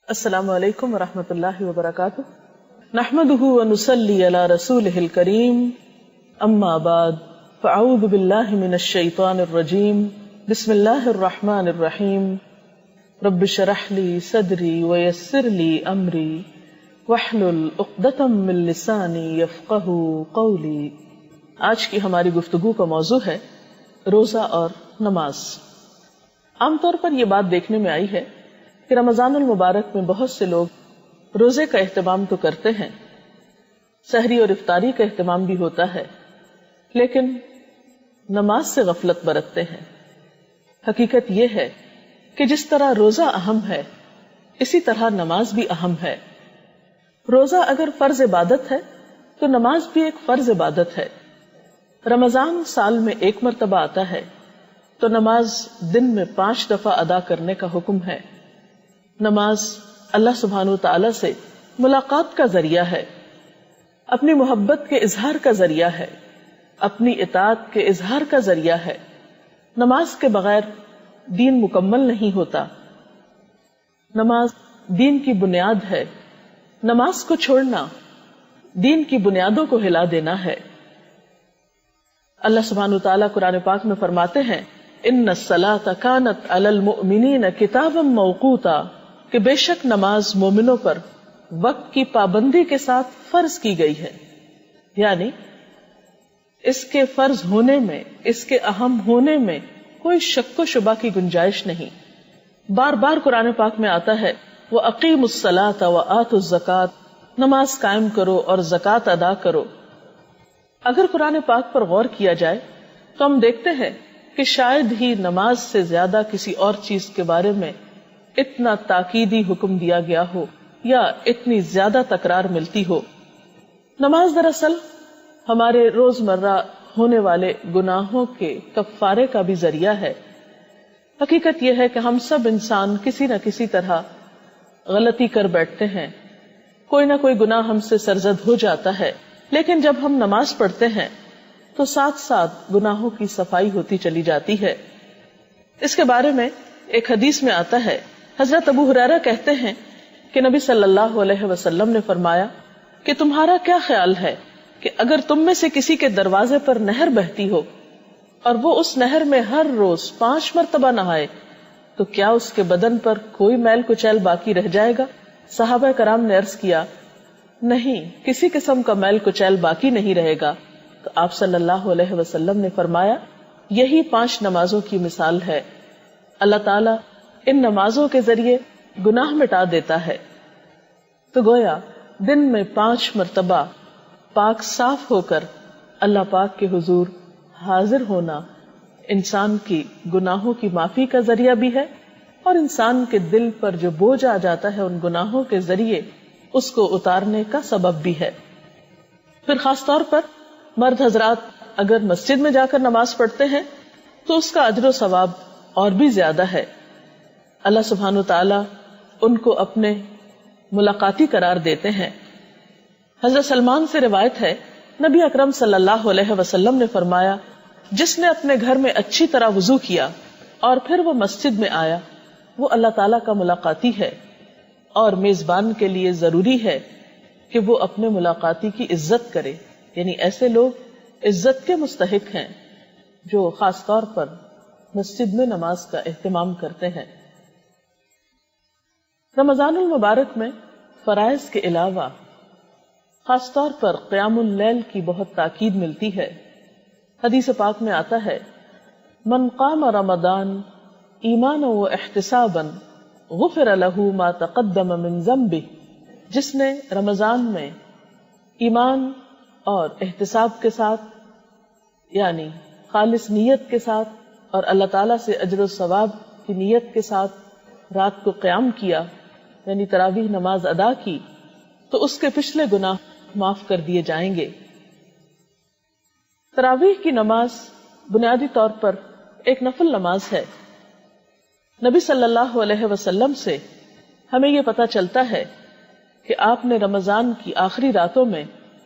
السلام علیکم ورحمۃ اللہ وبرکاتہ. نحمده ونصلی علی رسولہ الکریم. اما بعد فاعوذ باللہ من الشیطان الرجیم. بسم اللہ الرحمن الرحیم. رب اشرح لی صدری ویسر لی امری واحلل عقدۃ من لسانی یفقہوا قولی. آج کی ہماری گفتگو کا موضوع ہے روزہ اور نماز. عام طور پر یہ بات دیکھنے میں آئی ہے کہ رمضان المبارک میں بہت سے لوگ روزے کا اہتمام تو کرتے ہیں، سحری اور افطاری کا اہتمام بھی ہوتا ہے، لیکن نماز سے غفلت برتتے ہیں. حقیقت یہ ہے کہ جس طرح روزہ اہم ہے اسی طرح نماز بھی اہم ہے. روزہ اگر فرض عبادت ہے تو نماز بھی ایک فرض عبادت ہے. رمضان سال میں ایک مرتبہ آتا ہے تو نماز دن میں 5 دفعہ ادا کرنے کا حکم ہے. نماز اللہ سبحانہ وتعالی سے ملاقات کا ذریعہ ہے، اپنی محبت کے اظہار کا ذریعہ ہے، اپنی اطاعت کے اظہار کا ذریعہ ہے. نماز کے بغیر دین مکمل نہیں ہوتا. نماز دین کی بنیاد ہے. نماز کو چھوڑنا دین کی بنیادوں کو ہلا دینا ہے. اللہ سبحانہ وتعالی قرآن پاک میں فرماتے ہیں ان الصلاۃ کانت علی المؤمنین کتابا موقوتا، کہ بے شک نماز مومنوں پر وقت کی پابندی کے ساتھ فرض کی گئی ہے. یعنی اس کے فرض ہونے میں، اس کے اہم ہونے میں کوئی شک و شبہ کی گنجائش نہیں. بار بار قرآن پاک میں آتا ہے وَأَقِيمُوا الصَّلَاةَ وَآتُوا الزَّكَاةَ، نماز قائم کرو اور زکوٰۃ ادا کرو. اگر قرآن پاک پر غور کیا جائے تو ہم دیکھتے ہیں کہ شاید ہی نماز سے زیادہ کسی اور چیز کے بارے میں اتنا تاکیدی حکم دیا گیا ہو یا اتنی زیادہ تکرار ملتی ہو. نماز دراصل ہمارے روزمرہ ہونے والے گناہوں کے کفارے کا بھی ذریعہ ہے. حقیقت یہ ہے کہ ہم سب انسان کسی نہ کسی طرح غلطی کر بیٹھتے ہیں، کوئی نہ کوئی گناہ ہم سے سرزد ہو جاتا ہے، لیکن جب ہم نماز پڑھتے ہیں تو ساتھ ساتھ گناہوں کی صفائی ہوتی چلی جاتی ہے. اس کے بارے میں ایک حدیث میں آتا ہے، حضرت ابو ہریرہ کہتے ہیں کہ نبی صلی اللہ علیہ وسلم نے فرمایا کہ تمہارا کیا خیال ہے کہ اگر تم میں سے کسی کے دروازے پر نہر بہتی ہو اور وہ اس نہر میں ہر روز 5 مرتبہ نہائے تو کیا اس کے بدن پر کوئی میل کچیل باقی رہ جائے گا؟ صحابہ کرام نے عرض کیا نہیں، کسی قسم کا میل کچیل باقی نہیں رہے گا. تو آپ صلی اللہ علیہ وسلم نے فرمایا یہی 5 نمازوں کی مثال ہے. اللہ تعالیٰ ان نمازوں کے ذریعے گناہ مٹا دیتا ہے. تو گویا دن میں 5 مرتبہ پاک صاف ہو کر اللہ پاک کے حضور حاضر ہونا انسان کی گناہوں کی معافی کا ذریعہ بھی ہے، اور انسان کے دل پر جو بوجھ آ جاتا ہے ان گناہوں کے ذریعے اس کو اتارنے کا سبب بھی ہے. پھر خاص طور پر مرد حضرات اگر مسجد میں جا کر نماز پڑھتے ہیں تو اس کا اجر و ثواب اور بھی زیادہ ہے. اللہ سبحانہ وتعالی ان کو اپنے ملاقاتی قرار دیتے ہیں. حضرت سلمان سے روایت ہے نبی اکرم صلی اللہ علیہ وسلم نے فرمایا جس نے اپنے گھر میں اچھی طرح وضو کیا اور پھر وہ مسجد میں آیا وہ اللہ تعالیٰ کا ملاقاتی ہے. اور میزبان کے لیے ضروری ہے کہ وہ اپنے ملاقاتی کی عزت کرے. یعنی ایسے لوگ عزت کے مستحق ہیں جو خاص طور پر مسجد میں نماز کا اہتمام کرتے ہیں. رمضان المبارک میں فرائض کے علاوہ خاص طور پر قیام اللیل کی بہت تاکید ملتی ہے. حدیث پاک میں آتا ہے من قام رمضان ایمانا و احتسابا غفر له ما تقدم من ذنبه، جس نے رمضان میں ایمان اور احتساب کے ساتھ یعنی خالص نیت کے ساتھ اور اللہ تعالیٰ سے اجر و ثواب کی نیت کے ساتھ رات کو قیام کیا یعنی تراویح نماز ادا کی تو اس کے پچھلے گناہ معاف کر دیے جائیں گے. تراویح کی نماز بنیادی طور پر ایک نفل نماز ہے. نبی صلی اللہ علیہ وسلم سے ہمیں یہ پتہ چلتا ہے کہ آپ نے رمضان کی آخری راتوں میں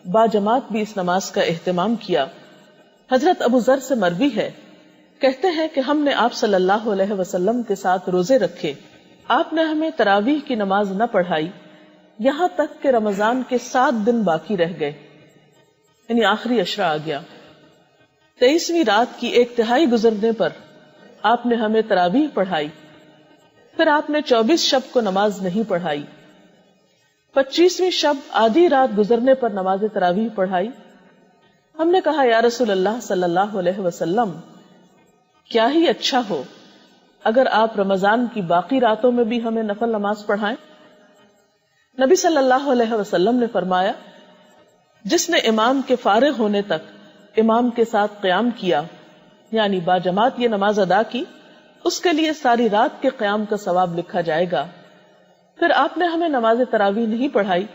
باجماعت بھی اس نماز کا اہتمام کیا. حضرت ابو ذر سے مروی ہے، کہتے ہیں کہ ہم نے آپ صلی اللہ علیہ وسلم کے ساتھ روزے رکھے آپ نے ہمیں تراویح کی نماز نہ پڑھائی یہاں تک کہ رمضان کے 7 دن باقی رہ گئے، یعنی آخری عشرہ آ گیا۔ 23ویں رات کی 1/3 گزرنے پر آپ نے ہمیں تراویح پڑھائی، پھر آپ نے 24 شب کو نماز نہیں پڑھائی۔ 25ویں شب آدھی رات گزرنے پر نماز تراویح پڑھائی۔ ہم نے کہا یا رسول اللہ صلی اللہ علیہ وسلم، کیا ہی اچھا ہو اگر آپ رمضان کی باقی راتوں میں بھی ہمیں نفل نماز پڑھائیں۔ نبی صلی اللہ علیہ وسلم نے فرمایا، جس نے امام کے فارغ ہونے تک امام کے ساتھ قیام کیا، یعنی باجماعت یہ نماز ادا کی، اس کے لیے ساری رات کے قیام کا ثواب لکھا جائے گا۔ پھر آپ نے ہمیں نماز تراویح نہیں پڑھائی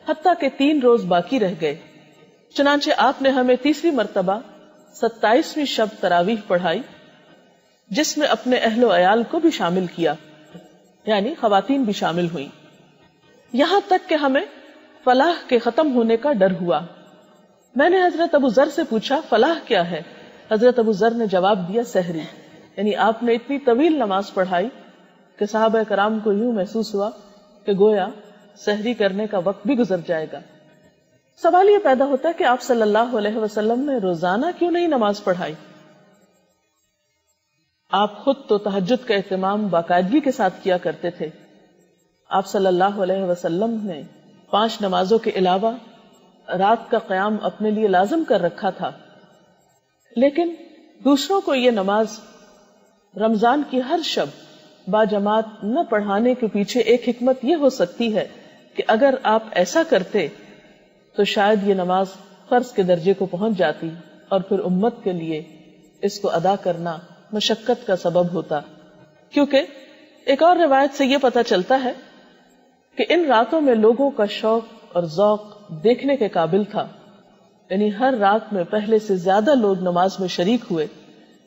حتیٰ کہ 3 روز باقی رہ گئے، چنانچہ آپ نے ہمیں تیسری مرتبہ 27ویں شب تراویح پڑھائی، جس میں اپنے اہل و عیال کو بھی شامل کیا، یعنی خواتین بھی شامل ہوئیں، یہاں تک کہ ہمیں فلاح کے ختم ہونے کا ڈر ہوا۔ میں نے حضرت ابو ذر سے پوچھا فلاح کیا ہے؟ حضرت ابو ذر نے جواب دیا سحری، یعنی آپ نے اتنی طویل نماز پڑھائی کہ صحابہ کرام کو یوں محسوس ہوا کہ گویا سحری کرنے کا وقت بھی گزر جائے گا۔ سوال یہ پیدا ہوتا ہے کہ آپ صلی اللہ علیہ وسلم نے روزانہ کیوں نہیں نماز پڑھائی؟ آپ خود تو تہجد کا اہتمام باقاعدگی کے ساتھ کیا کرتے تھے۔ آپ صلی اللہ علیہ وسلم نے 5 نمازوں کے علاوہ رات کا قیام اپنے لیے لازم کر رکھا تھا، لیکن دوسروں کو یہ نماز رمضان کی ہر شب باجماعت نہ پڑھانے کے پیچھے ایک حکمت یہ ہو سکتی ہے کہ اگر آپ ایسا کرتے تو شاید یہ نماز فرض کے درجے کو پہنچ جاتی اور پھر امت کے لیے اس کو ادا کرنا مشقت کا سبب ہوتا، کیونکہ ایک اور روایت سے یہ پتہ چلتا ہے کہ ان راتوں میں لوگوں کا شوق اور ذوق دیکھنے کے قابل تھا، یعنی ہر رات میں پہلے سے زیادہ لوگ نماز میں شریک ہوئے،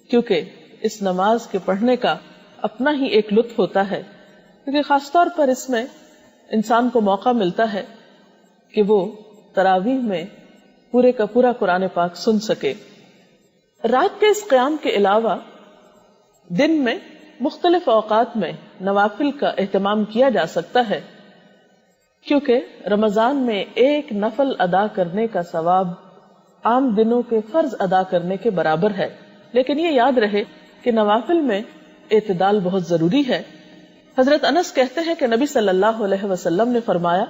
کیونکہ اس نماز کے پڑھنے کا اپنا ہی ایک لطف ہوتا ہے، کیونکہ خاص طور پر اس میں انسان کو موقع ملتا ہے کہ وہ تراویح میں پورے کا پورا قرآن پاک سن سکے۔ رات کے اس قیام کے علاوہ دن میں مختلف اوقات میں نوافل کا اہتمام کیا جا سکتا ہے، کیونکہ رمضان میں ایک نفل ادا کرنے کا ثواب عام دنوں کے فرض ادا کرنے کے برابر ہے، لیکن یہ یاد رہے کہ نوافل میں اعتدال بہت ضروری ہے۔ حضرت انس کہتے ہیں کہ نبی صلی اللہ علیہ وسلم نے فرمایا،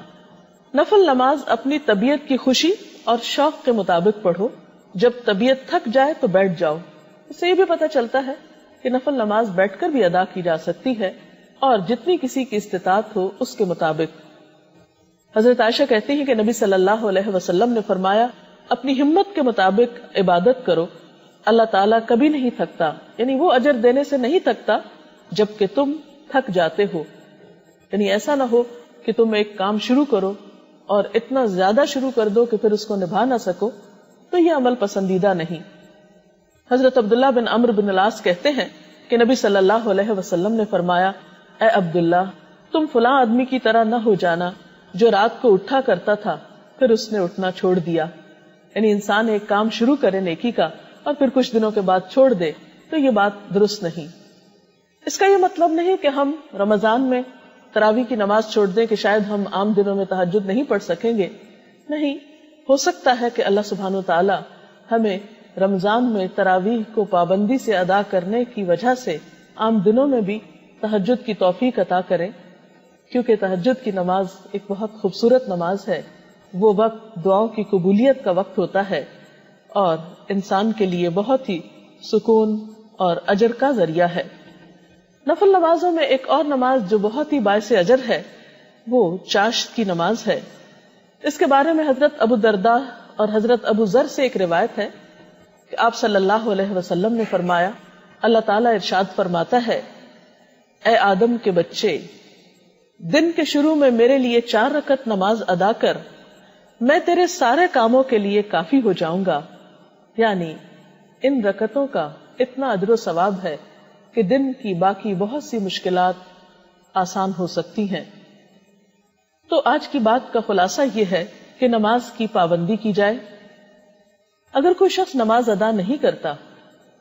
نفل نماز اپنی طبیعت کی خوشی اور شوق کے مطابق پڑھو، جب طبیعت تھک جائے تو بیٹھ جاؤ۔ اس سے یہ بھی پتہ چلتا ہے کہ نفل نماز بیٹھ کر بھی ادا کی جا سکتی ہے، اور جتنی کسی کی استطاعت ہو اس کے مطابق۔ حضرت عائشہ کہتی ہیں کہ نبی صلی اللہ علیہ وسلم نے فرمایا، اپنی ہمت کے مطابق عبادت کرو، اللہ تعالیٰ کبھی نہیں تھکتا، یعنی وہ اجر دینے سے نہیں تھکتا جبکہ تم تھک جاتے ہو۔ یعنی ایسا نہ ہو کہ تم ایک کام شروع کرو اور اتنا زیادہ شروع کر دو کہ پھر اس کو نبھا نہ سکو، تو یہ عمل پسندیدہ نہیں۔ حضرت عبداللہ بن عمرو بن العاص کہتے ہیں کہ نبی صلی اللہ علیہ وسلم نے فرمایا، اے عبداللہ، تم فلاں آدمی کی طرح نہ ہو جانا جو رات کو اٹھا کرتا تھا پھر اس نے اٹھنا چھوڑ دیا۔ یعنی انسان ایک کام شروع کرے نیکی کا اور پھر کچھ دنوں کے بعد چھوڑ دے تو یہ بات درست نہیں۔ اس کا یہ مطلب نہیں کہ ہم رمضان میں تراویح کی نماز چھوڑ دیں کہ شاید ہم عام دنوں میں تہجد نہیں پڑھ سکیں گے، نہیں، ہو سکتا ہے کہ اللہ سبحانہ وتعالی ہمیں رمضان میں تراویح کو پابندی سے ادا کرنے کی وجہ سے عام دنوں میں بھی تہجد کی توفیق عطا کرے، کیونکہ تہجد کی نماز ایک بہت خوبصورت نماز ہے۔ وہ وقت دعاؤں کی قبولیت کا وقت ہوتا ہے اور انسان کے لیے بہت ہی سکون اور اجر کا ذریعہ ہے۔ نفل نمازوں میں ایک اور نماز جو بہت ہی باعث اجر ہے وہ چاشت کی نماز ہے۔ اس کے بارے میں حضرت ابو درداء اور حضرت ابو ذر سے ایک روایت ہے کہ آپ صلی اللہ علیہ وسلم نے فرمایا، اللہ تعالیٰ ارشاد فرماتا ہے، اے آدم کے بچے، دن کے شروع میں میرے لیے 4 رکعت نماز ادا کر، میں تیرے سارے کاموں کے لیے کافی ہو جاؤں گا۔ یعنی ان رکعتوں کا اتنا اجر و ثواب ہے کہ دن کی باقی بہت سی مشکلات آسان ہو سکتی ہیں۔ تو آج کی بات کا خلاصہ یہ ہے کہ نماز کی پابندی کی جائے۔ اگر کوئی شخص نماز ادا نہیں کرتا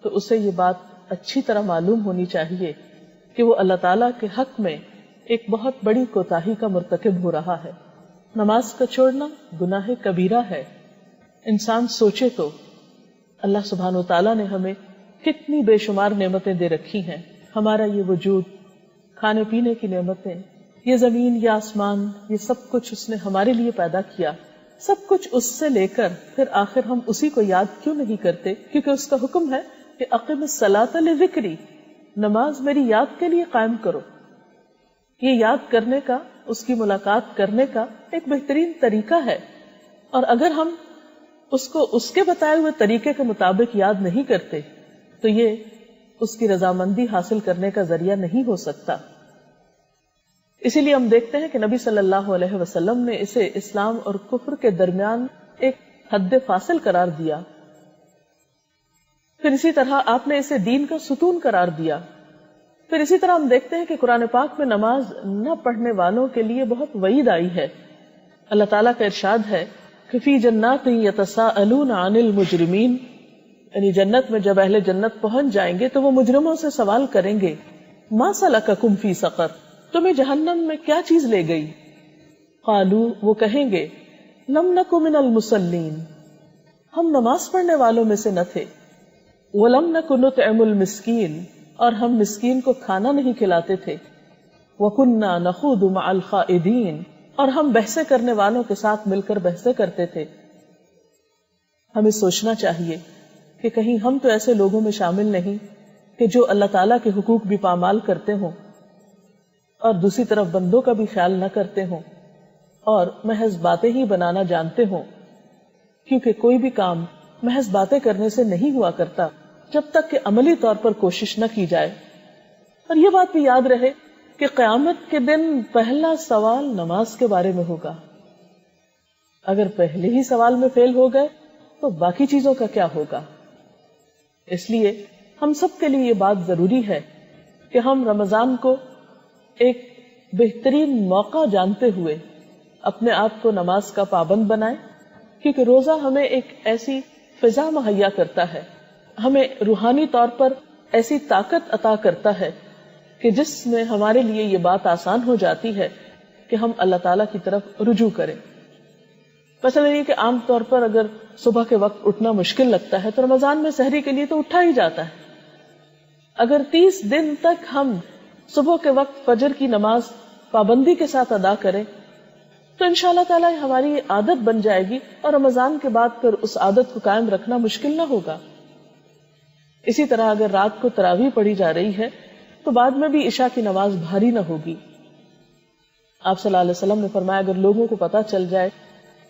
تو اسے یہ بات اچھی طرح معلوم ہونی چاہیے کہ وہ اللہ تعالیٰ کے حق میں ایک بہت بڑی کوتاہی کا مرتکب ہو رہا ہے. نماز کا چھوڑنا گناہ کبیرہ ہے. انسان سوچے تو اللہ سبحانہ وتعالیٰ نے ہمیں کتنی بے شمار نعمتیں دے رکھی ہیں. ہمارا یہ وجود، کھانے پینے کی نعمتیں، یہ زمین، یہ آسمان، یہ سب کچھ اس نے ہمارے لیے پیدا کیا. سب کچھ اس سے لے کر پھر آخر ہم اسی کو یاد کیوں نہیں کرتے؟ کیونکہ اس کا حکم ہے کہ اقم الصلاۃ لذکری، نماز میری یاد کے لیے قائم کرو. یہ یاد کرنے کا، اس کی ملاقات کرنے کا ایک بہترین طریقہ ہے. اور اگر ہم اس کو اس کے بتائے ہوئے طریقے کے مطابق یاد نہیں کرتے تو یہ اس کی رضامندی حاصل کرنے کا ذریعہ نہیں ہو سکتا. اسی لیے ہم دیکھتے ہیں کہ نبی صلی اللہ علیہ وسلم نے اسے اسلام اور کفر کے درمیان ایک حد فاصل قرار دیا. پھر اسی طرح آپ نے اسے دین کا ستون قرار دیا. پھر اسی طرح ہم دیکھتے ہیں کہ قرآن پاک میں نماز نہ پڑھنے والوں کے لیے بہت وعید آئی ہے. اللہ تعالیٰ کا ارشاد ہے کہ فی جنات یتساءلون عن المجرمین، یعنی جنت میں جب اہل جنت پہنچ جائیں گے تو وہ مجرموں سے سوال کریں گے ما سلککم فی سقر، تمہیں جہنم میں کیا چیز لے گئی؟ قالوا، وہ کہیں گے لم نک من المصلین، ہم نماز پڑھنے والوں میں سے نہ تھے. ولم نک نطعم المسکین، اور ہم مسکین کو کھانا نہیں کھلاتے تھے. وکنا نخوض مع الخائضین، اور ہم بحثیں کرنے والوں کے ساتھ مل کر بحثیں کرتے تھے. ہمیں سوچنا چاہیے کہ کہیں ہم تو ایسے لوگوں میں شامل نہیں کہ جو اللہ تعالیٰ کے حقوق بھی پامال کرتے ہوں اور دوسری طرف بندوں کا بھی خیال نہ کرتے ہوں اور محض باتیں ہی بنانا جانتے ہوں. کیونکہ کوئی بھی کام محض باتیں کرنے سے نہیں ہوا کرتا جب تک کہ عملی طور پر کوشش نہ کی جائے. اور یہ بات بھی یاد رہے کہ قیامت کے دن پہلا سوال نماز کے بارے میں ہوگا. اگر پہلے ہی سوال میں فیل ہو گئے تو باقی چیزوں کا کیا ہوگا؟ اس لیے ہم سب کے لیے یہ بات ضروری ہے کہ ہم رمضان کو ایک بہترین موقع جانتے ہوئے اپنے آپ کو نماز کا پابند بنائیں. کیونکہ روزہ ہمیں ایک ایسی فضا مہیا کرتا ہے، ہمیں روحانی طور پر ایسی طاقت عطا کرتا ہے کہ جس میں ہمارے لیے یہ بات آسان ہو جاتی ہے کہ ہم اللہ تعالیٰ کی طرف رجوع کریں. مثلا یہ کہ عام طور پر اگر صبح کے وقت اٹھنا مشکل لگتا ہے تو رمضان میں سحری کے لیے تو اٹھا ہی جاتا ہے. اگر 30 دن تک ہم صبح کے وقت فجر کی نماز پابندی کے ساتھ ادا کریں تو انشاءاللہ تعالیٰ ہماری عادت بن جائے گی اور رمضان کے بعد پھر اس عادت کو قائم رکھنا مشکل نہ ہوگا. اسی طرح اگر رات کو تراویح پڑھی جا رہی ہے تو بعد میں بھی عشاء کی نماز بھاری نہ ہوگی. آپ صلی اللہ علیہ وسلم نے فرمایا اگر لوگوں کو پتا چل جائے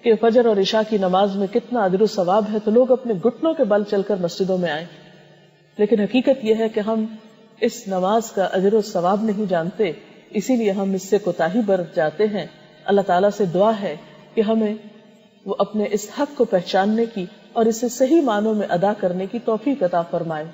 کہ فجر اور عشاء کی نماز میں کتنا اجر و ثواب ہے تو لوگ اپنے گھٹنوں کے بل چل کر مسجدوں میں آئیں. لیکن حقیقت یہ ہے کہ ہم اس نماز کا اجر و ثواب نہیں جانتے، اسی لیے ہم اس سے کوتاہی برت جاتے ہیں. اللہ تعالیٰ سے دعا ہے کہ ہمیں وہ اپنے اس حق کو پہچاننے کی اور اسے صحیح معنوں میں ادا کرنے کی توفیق عطا فرمائے.